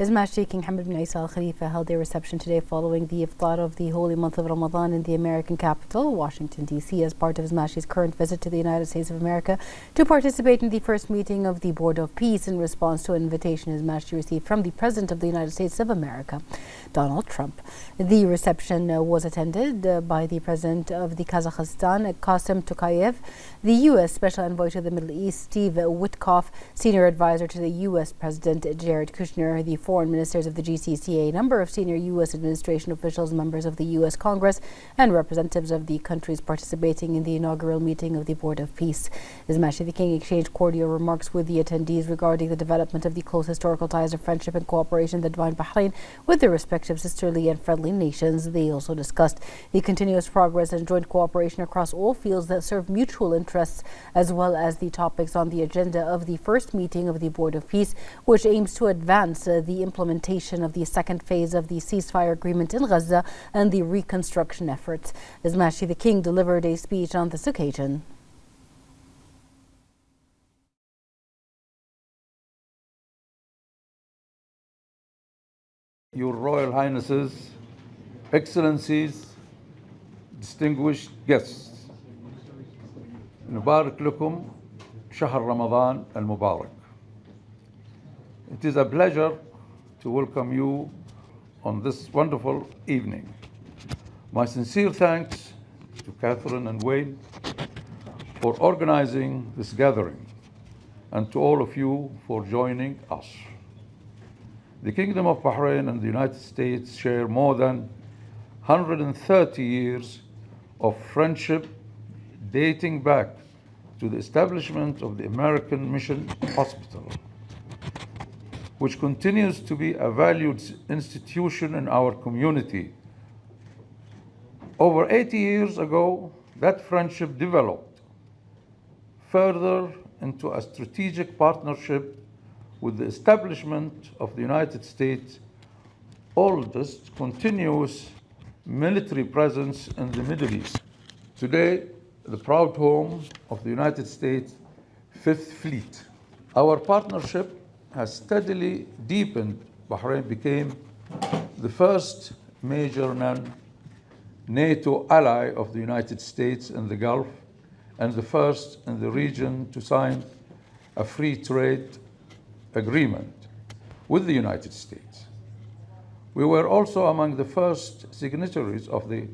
His Majesty King Hamad bin Isa Al Khalifa held their reception today following the iftar of the holy month of Ramadan in the American capital, Washington, D.C., as part of His Majesty's current visit to the United States of America to participate in the first meeting of the Board of Peace in response to an invitation His Majesty received from the President of the United States of America, Donald Trump. The reception was attended by the President of the Kazakhstan, Qasem Tokayev, the U.S. Special Envoy to the Middle East, Steve Witkoff, Senior Advisor to the U.S. President Jared Kushner, the foreign ministers of the GCC, a number of senior U.S. administration officials, members of the U.S. Congress, and representatives of the countries participating in the inaugural meeting of the Board of Peace. His Majesty the King exchanged cordial remarks with the attendees regarding the development of the close historical ties of friendship and cooperation that bind Bahrain with their respective sisterly and friendly nations. They also discussed the continuous progress and joint cooperation across all fields that serve mutual interests, as well as the topics on the agenda of the first meeting of the Board of Peace, which aims to advance the implementation of the second phase of the ceasefire agreement in Gaza and the reconstruction efforts. His Majesty the King delivered a speech on this occasion. Your Royal Highnesses, Excellencies, distinguished guests, نبارك لكم شهر رمضان المبارك. It is a pleasure to welcome you on this wonderful evening. My sincere thanks to Catherine and Wayne for organizing this gathering, and to all of you for joining us. The Kingdom of Bahrain and the United States share more than 130 years of friendship dating back to the establishment of the American Mission Hospital, which continues to be a valued institution in our community. Over 80 years ago, that friendship developed further into a strategic partnership with the establishment of the United States' oldest continuous military presence in the Middle East. Today, the proud home of the United States Fifth Fleet. Our partnership has steadily deepened. Bahrain became the first major non-NATO ally of the United States in the Gulf and the first in the region to sign a free trade agreement with the United States. We were also among the first signatories of the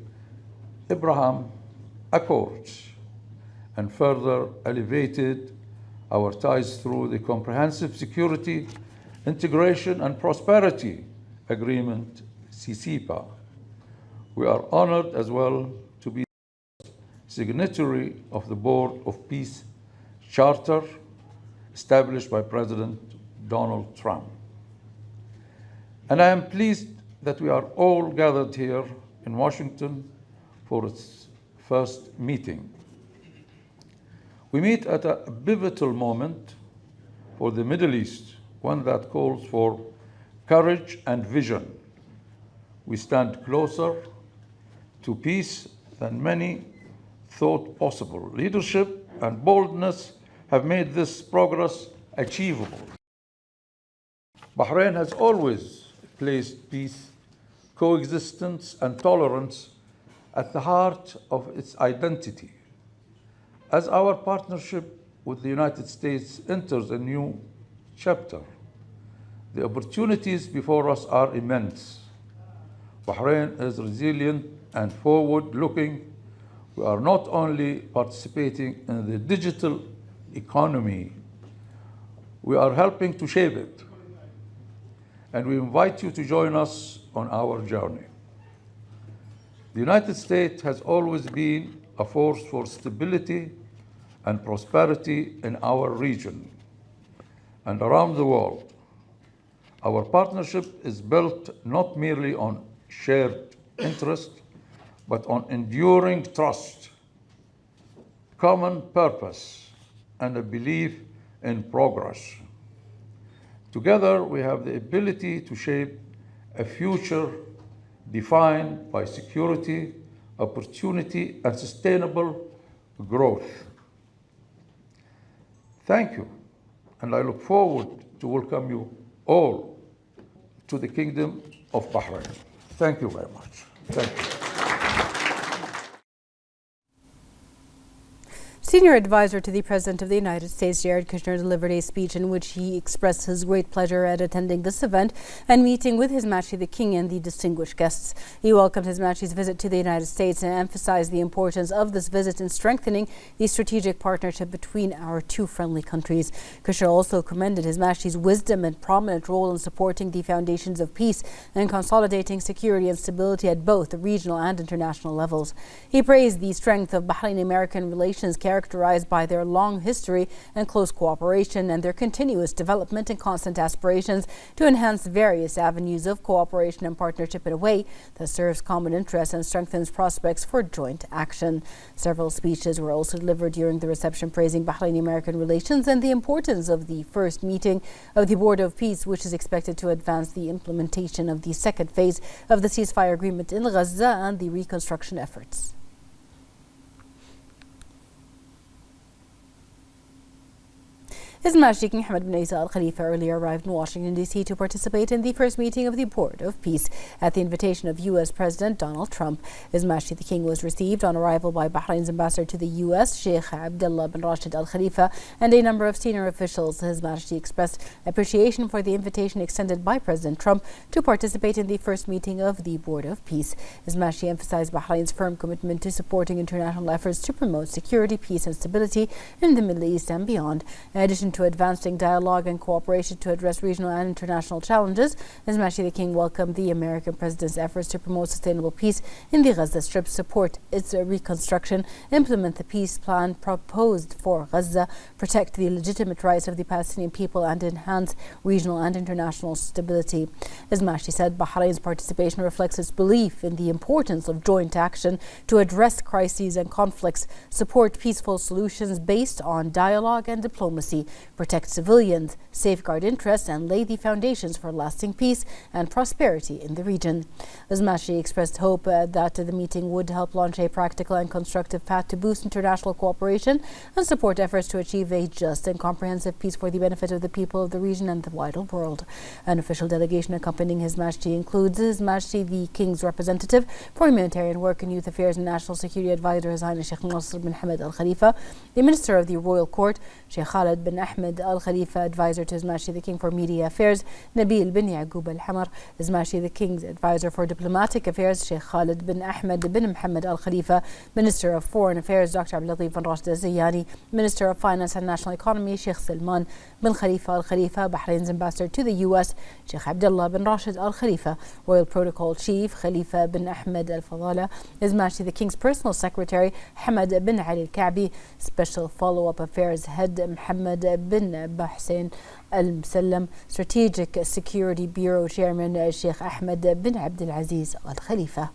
Abraham Accords and further elevated our ties through the Comprehensive Security, Integration and Prosperity Agreement, CCPA. We are honored as well to be signatory of the Board of Peace Charter established by President Donald Trump. And I am pleased that we are all gathered here in Washington for its first meeting. We meet at a pivotal moment for the Middle East, one that calls for courage and vision. We stand closer to peace than many thought possible. Leadership and boldness have made this progress achievable. Bahrain has always placed peace, coexistence, and tolerance at the heart of its identity. As our partnership with the United States enters a new chapter, the opportunities before us are immense. Bahrain is resilient and forward-looking. We are not only participating in the digital economy, we are helping to shape it. And we invite you to join us on our journey. The United States has always been a force for stability and prosperity in our region and around the world. Our partnership is built not merely on shared interest, but on enduring trust, common purpose, and a belief in progress. Together, we have the ability to shape a future defined by security, opportunity, and sustainable growth. Thank you, and I look forward to welcome you all to the Kingdom of Bahrain. Thank you very much. Thank you. Senior advisor to the President of the United States, Jared Kushner, delivered a speech in which he expressed his great pleasure at attending this event and meeting with His Majesty the King and the distinguished guests. He welcomed His Majesty's visit to the United States and emphasized the importance of this visit in strengthening the strategic partnership between our two friendly countries. Kushner also commended His Majesty's wisdom and prominent role in supporting the foundations of peace and consolidating security and stability at both the regional and international levels. He praised the strength of Bahrain-American relations characterized by their long history and close cooperation and their continuous development and constant aspirations to enhance various avenues of cooperation and partnership in a way that serves common interests and strengthens prospects for joint action. Several speeches were also delivered during the reception praising Bahraini-American relations and the importance of the first meeting of the Board of Peace, which is expected to advance the implementation of the second phase of the ceasefire agreement in Gaza and the reconstruction efforts. His Majesty King Hamad bin Isa Al Khalifa earlier arrived in Washington, D.C. to participate in the first meeting of the Board of Peace at the invitation of U.S. President Donald Trump. His Majesty the King was received on arrival by Bahrain's ambassador to the U.S., Sheikh Abdullah bin Rashid Al Khalifa, and a number of senior officials. His Majesty expressed appreciation for the invitation extended by President Trump to participate in the first meeting of the Board of Peace. His Majesty emphasized Bahrain's firm commitment to supporting international efforts to promote security, peace, and stability in the Middle East and beyond. In addition to advancing dialogue and cooperation to address regional and international challenges, His Majesty the King welcomed the American President's efforts to promote sustainable peace in the Gaza Strip, support its reconstruction, implement the peace plan proposed for Gaza, protect the legitimate rights of the Palestinian people, and enhance regional and international stability. His Majesty said Bahrain's participation reflects its belief in the importance of joint action to address crises and conflicts, support peaceful solutions based on dialogue and diplomacy, protect civilians, safeguard interests, and lay the foundations for lasting peace and prosperity in the region. His Majesty expressed hope that the meeting would help launch a practical and constructive path to boost international cooperation and support efforts to achieve a just and comprehensive peace for the benefit of the people of the region and the wider world. An official delegation accompanying His Majesty includes His Majesty the King's representative for humanitarian work and youth affairs and national security advisor, His Highness Sheikh Nasser bin Hamad Al Khalifa, the Minister of the Royal Court, Sheikh Khalid bin Ahmed Al Khalifa, advisor to His Majesty the King for Media Affairs, Nabil bin Yaqub Al Hamar, His Majesty the King's advisor for Diplomatic Affairs, Sheikh Khalid bin Ahmed bin Mohammed Al Khalifa, Minister of Foreign Affairs, Dr. Abdul Latif bin Rashid Al Zayani, Minister of Finance and National Economy, Sheikh Salman bin Khalifa Al Khalifa, Bahrain's ambassador to the U.S., Sheikh Abdullah bin Rashid Al Khalifa, Royal Protocol Chief Khalifa bin Ahmed Al Fadala, His Majesty the King's personal secretary, Hamad bin Ali Al Ka'bi, Special Follow-up Affairs Head Mohammed bin Bahrain Al-Musallam, Strategic Security Bureau Chairman Sheikh Ahmed bin Abdul Aziz Al Khalifa.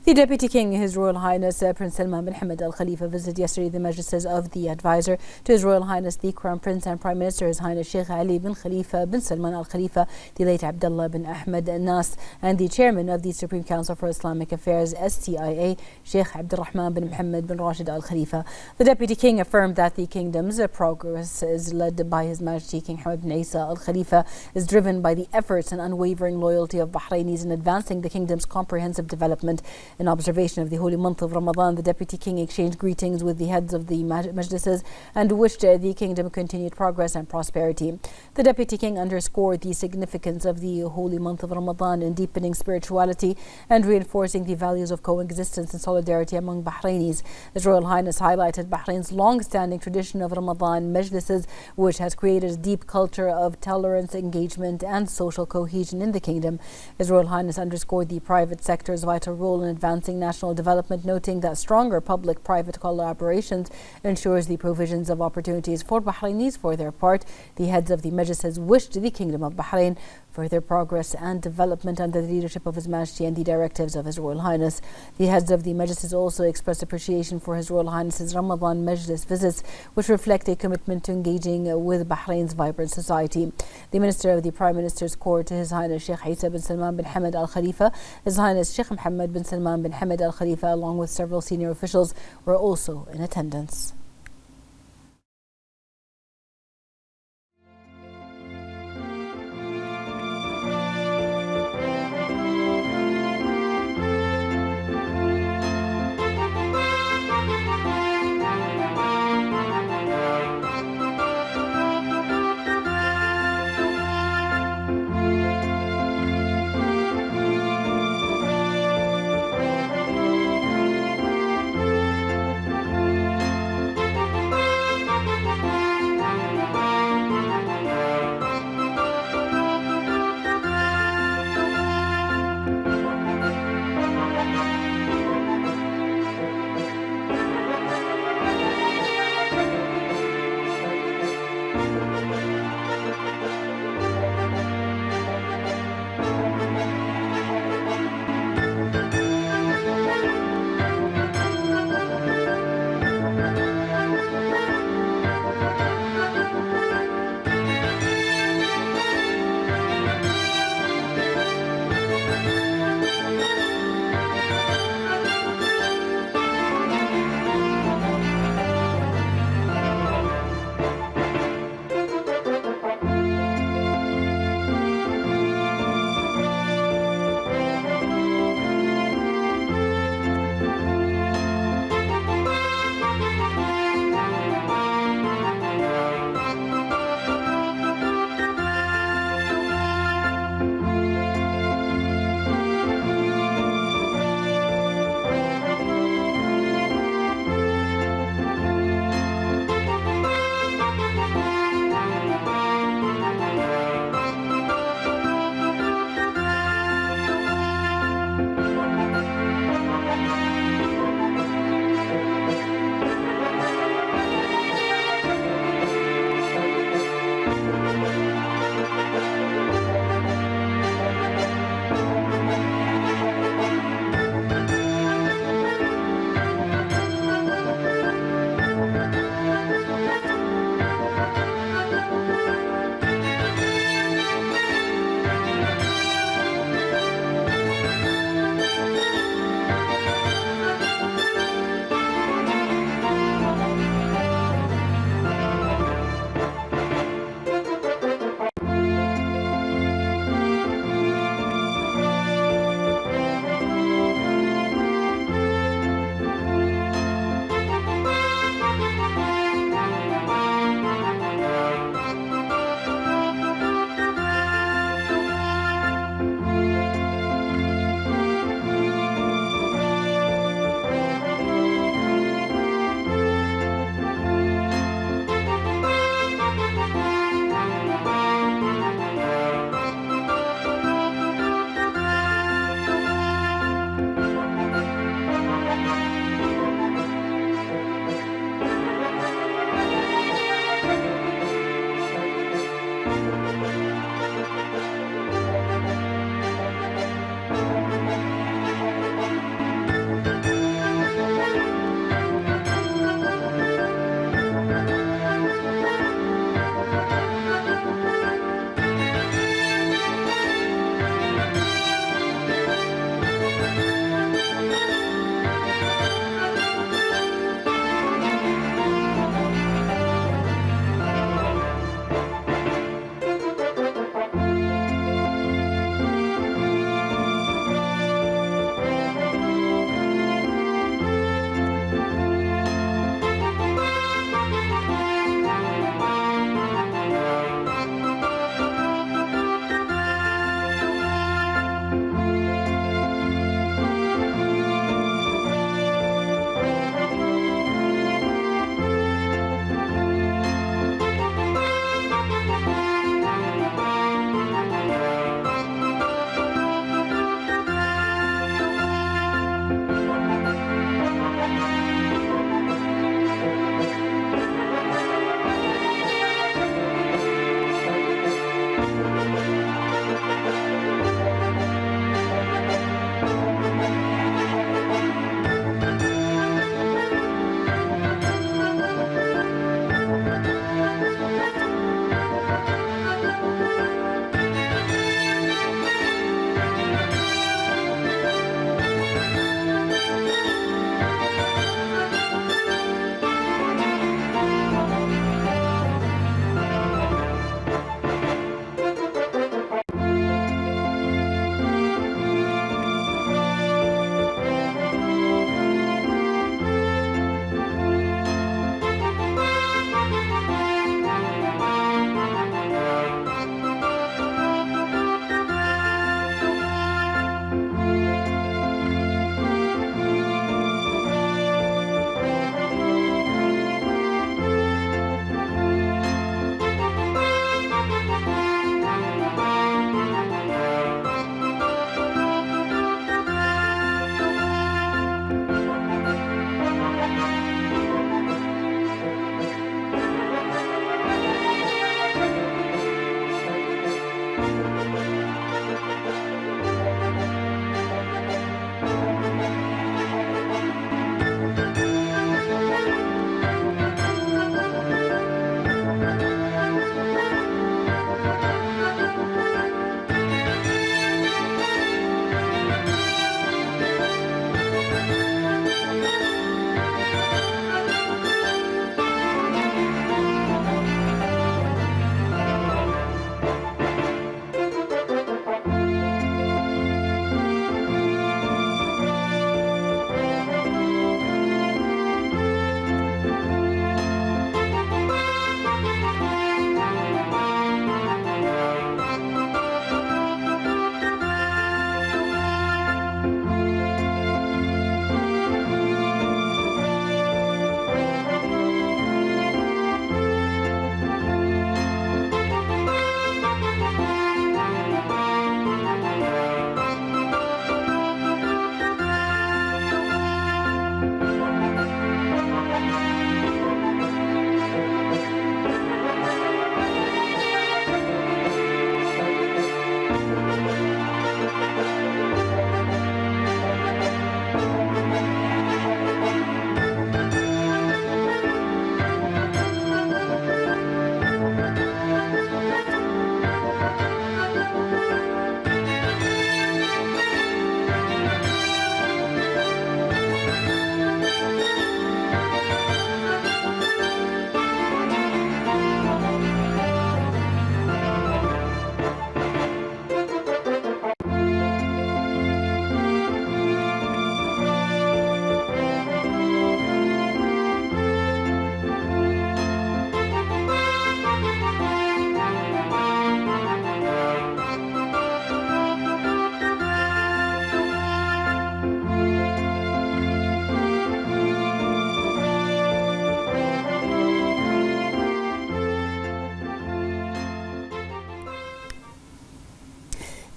The Deputy King, His Royal Highness Prince Salman bin Hamad Al Khalifa, visited yesterday the majlises of the advisor to His Royal Highness the Crown Prince and Prime Minister, His Highness Sheikh Ali bin Khalifa bin Salman Al Khalifa, the late Abdullah bin Ahmed Nas, and the Chairman of the Supreme Council for Islamic Affairs (STIA), Sheikh Abdul Rahman bin Mohammed bin Rashid Al Khalifa. The Deputy King affirmed that the kingdom's progress is led by His Majesty King Hamad bin Isa Al Khalifa, is driven by the efforts and unwavering loyalty of Bahrainis in advancing the kingdom's comprehensive development. In observation of the holy month of Ramadan, the Deputy King exchanged greetings with the heads of the majlises and wished the kingdom continued progress and prosperity. The Deputy King underscored the significance of the holy month of Ramadan in deepening spirituality and reinforcing the values of coexistence and solidarity among Bahrainis. His Royal Highness highlighted Bahrain's long-standing tradition of Ramadan majlises, which has created a deep culture of tolerance, engagement, and social cohesion in the kingdom. His Royal Highness underscored the private sector's vital role in advancing national development, noting that stronger public-private collaborations ensures the provisions of opportunities for Bahrainis. For their part, the heads of the majlises wished the Kingdom of Bahrain further progress and development under the leadership of His Majesty and the directives of His Royal Highness. The heads of the majlises also expressed appreciation for His Royal Highness's Ramadan Majlis visits, which reflect a commitment to engaging with Bahrain's vibrant society. The Minister of the Prime Minister's Court, His Highness Sheikh Isa bin Salman bin Hamad Al Khalifa, His Highness Sheikh Mohammed bin Salman bin Hamad Al Khalifa, along with several senior officials, were also in attendance.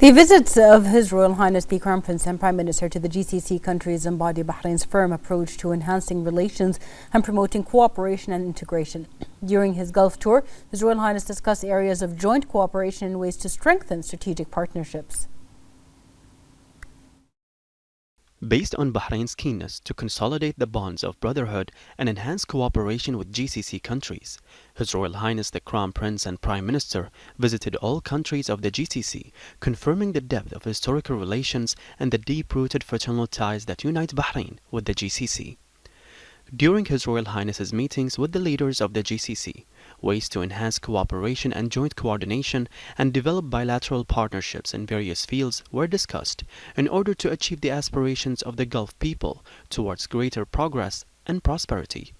The visits of His Royal Highness the Crown Prince and Prime Minister to the GCC countries embody Bahrain's firm approach to enhancing relations and promoting cooperation and integration. During his Gulf tour, His Royal Highness discussed areas of joint cooperation and ways to strengthen strategic partnerships. Based on Bahrain's keenness to consolidate the bonds of brotherhood and enhance cooperation with GCC countries, His Royal Highness the Crown Prince and Prime Minister visited all countries of the GCC, confirming the depth of historical relations and the deep-rooted fraternal ties that unite Bahrain with the GCC. During His Royal Highness's meetings with the leaders of the GCC, ways to enhance cooperation and joint coordination and develop bilateral partnerships in various fields were discussed in order to achieve the aspirations of the Gulf people towards greater progress and prosperity.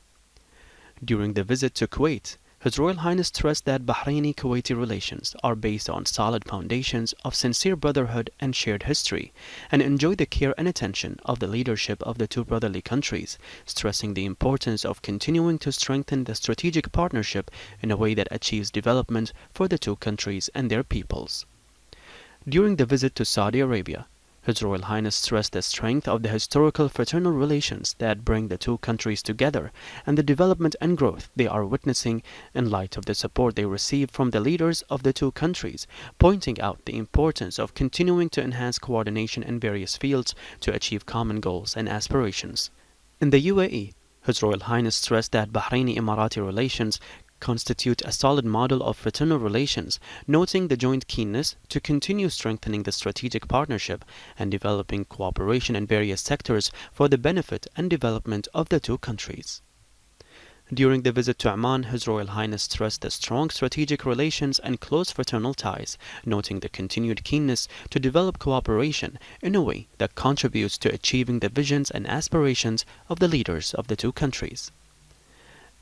During the visit to Kuwait, His Royal Highness stressed that Bahraini-Kuwaiti relations are based on solid foundations of sincere brotherhood and shared history, and enjoy the care and attention of the leadership of the two brotherly countries, stressing the importance of continuing to strengthen the strategic partnership in a way that achieves development for the two countries and their peoples. During the visit to Saudi Arabia, His Royal Highness stressed the strength of the historical fraternal relations that bring the two countries together and the development and growth they are witnessing in light of the support they receive from the leaders of the two countries, pointing out the importance of continuing to enhance coordination in various fields to achieve common goals and aspirations. In the UAE, His Royal Highness stressed that Bahraini-Emirati relations constitute a solid model of fraternal relations, noting the joint keenness to continue strengthening the strategic partnership and developing cooperation in various sectors for the benefit and development of the two countries. During the visit to Oman, His Royal Highness stressed the strong strategic relations and close fraternal ties, noting the continued keenness to develop cooperation in a way that contributes to achieving the visions and aspirations of the leaders of the two countries.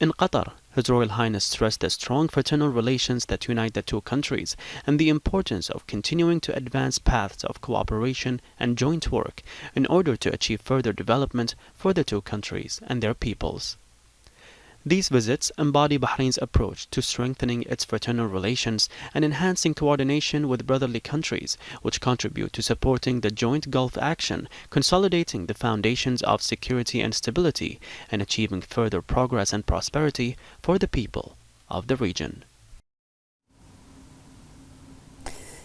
In Qatar, His Royal Highness stressed the strong fraternal relations that unite the two countries and the importance of continuing to advance paths of cooperation and joint work in order to achieve further development for the two countries and their peoples. These visits embody Bahrain's approach to strengthening its fraternal relations and enhancing coordination with brotherly countries, which contribute to supporting the joint Gulf action, consolidating the foundations of security and stability, and achieving further progress and prosperity for the people of the region.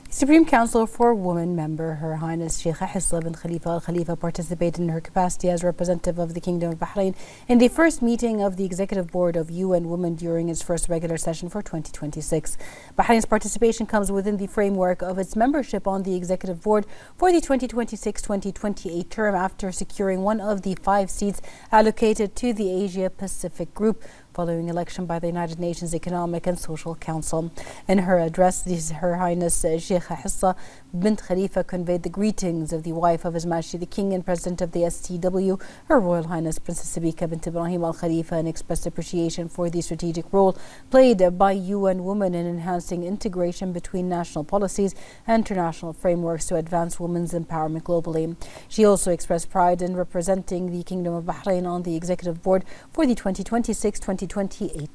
Supreme Council for Women member Her Highness Sheikha Hissa bint Khalifa Al Khalifa participated in her capacity as representative of the Kingdom of Bahrain in the first meeting of the Executive Board of UN Women during its first regular session for 2026. Bahrain's participation comes within the framework of its membership on the Executive Board for the 2026-2028 term after securing one of the 5 seats allocated to the Asia Pacific Group following election by the United Nations Economic and Social Council. In her address, Her Highness Sheikha Hissa bint Khalifa conveyed the greetings of the wife of His Majesty the King and President of the STW, Her Royal Highness Princess Sabika bint Ibrahim Al Khalifa, and expressed appreciation for the strategic role played by UN Women in enhancing integration between national policies and international frameworks to advance women's empowerment globally. She also expressed pride in representing the Kingdom of Bahrain on the Executive Board for the 2026-2028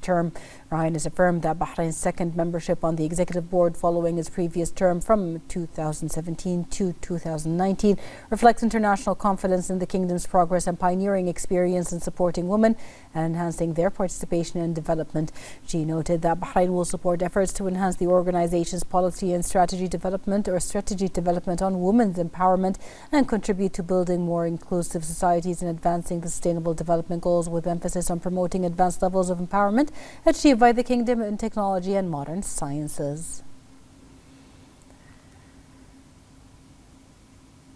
term. Ryan has affirmed that Bahrain's second membership on the Executive Board following its previous term from 2017 to 2019 reflects international confidence in the Kingdom's progress and pioneering experience in supporting women and enhancing their participation and development. She noted that Bahrain will support efforts to enhance the organization's policy and strategy development on women's empowerment and contribute to building more inclusive societies and advancing the Sustainable Development Goals with emphasis on promoting advanced levels of empowerment achieved by the Kingdom in technology and modern sciences.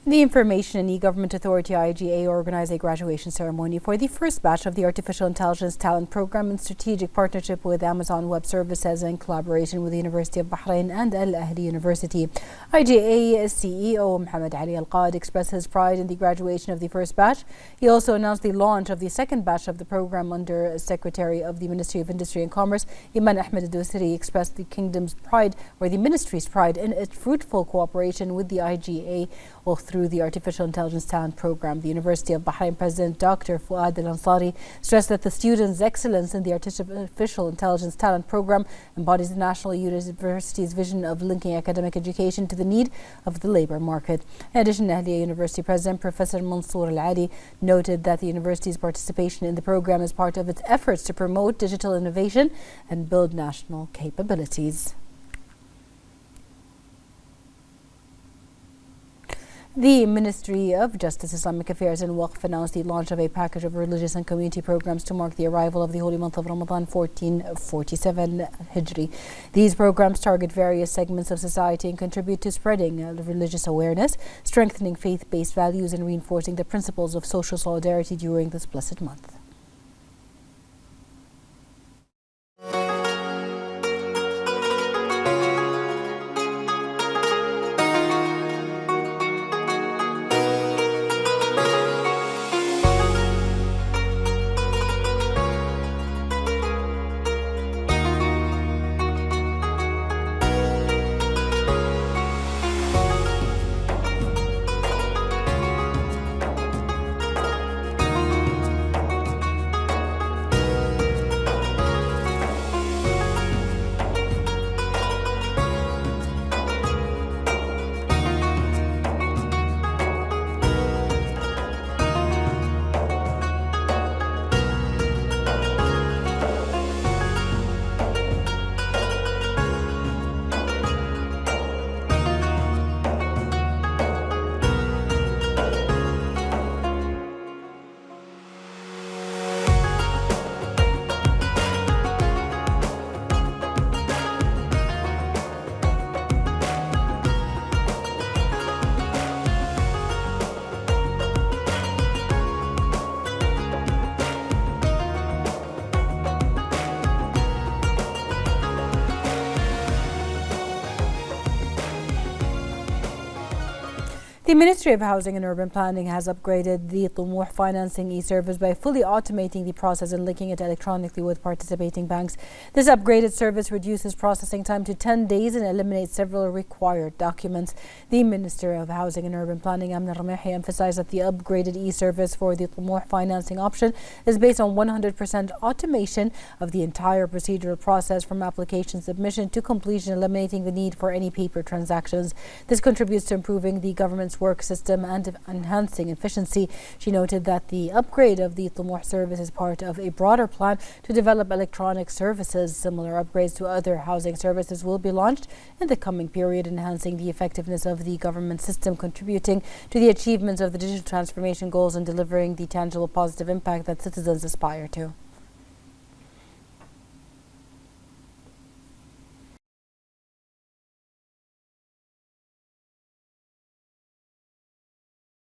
The Information and E-Government Authority IGA organized a graduation ceremony for the first batch of the Artificial Intelligence Talent Program in strategic partnership with Amazon Web Services and collaboration with the University of Bahrain and Al Ahli University. IGA CEO Mohammed Ali Al Qad expressed his pride in the graduation of the first batch. He also announced the launch of the second batch of the program under Secretary of the Ministry of Industry and Commerce Iman Ahmed Adosiri expressed the Kingdom's pride, or the Ministry's pride, in its fruitful cooperation with the IGA all through through the Artificial Intelligence Talent Program. The University of Bahrain President Dr. Fuad Al-Ansari stressed that the students' excellence in the Artificial Intelligence Talent Program embodies the National University's vision of linking academic education to the need of the labour market. In addition, Ahliya University President Professor Mansour Al-Ali noted that the university's participation in the program is part of its efforts to promote digital innovation and build national capabilities. The Ministry of Justice, Islamic Affairs and Waqf announced the launch of a package of religious and community programs to mark the arrival of the holy month of Ramadan 1447 Hijri. These programs target various segments of society and contribute to spreading religious awareness, strengthening faith-based values and reinforcing the principles of social solidarity during this blessed month. The Ministry of Housing and Urban Planning has upgraded the Tumuh financing e-service by fully automating the process and linking it electronically with participating banks. This upgraded service reduces processing time to 10 days and eliminates several required documents. The Minister of Housing and Urban Planning, Amna Ramehi, emphasized that the upgraded e-service for the Tumuh financing option is based on 100% automation of the entire procedural process from application submission to completion, eliminating the need for any paper transactions. This contributes to improving the government's work system and enhancing efficiency. She noted that the upgrade of the Tumuh service is part of a broader plan to develop electronic services. Similar upgrades to other housing services will be launched in the coming period, enhancing the effectiveness of the government system, contributing to the achievements of the digital transformation goals and delivering the tangible positive impact that citizens aspire to.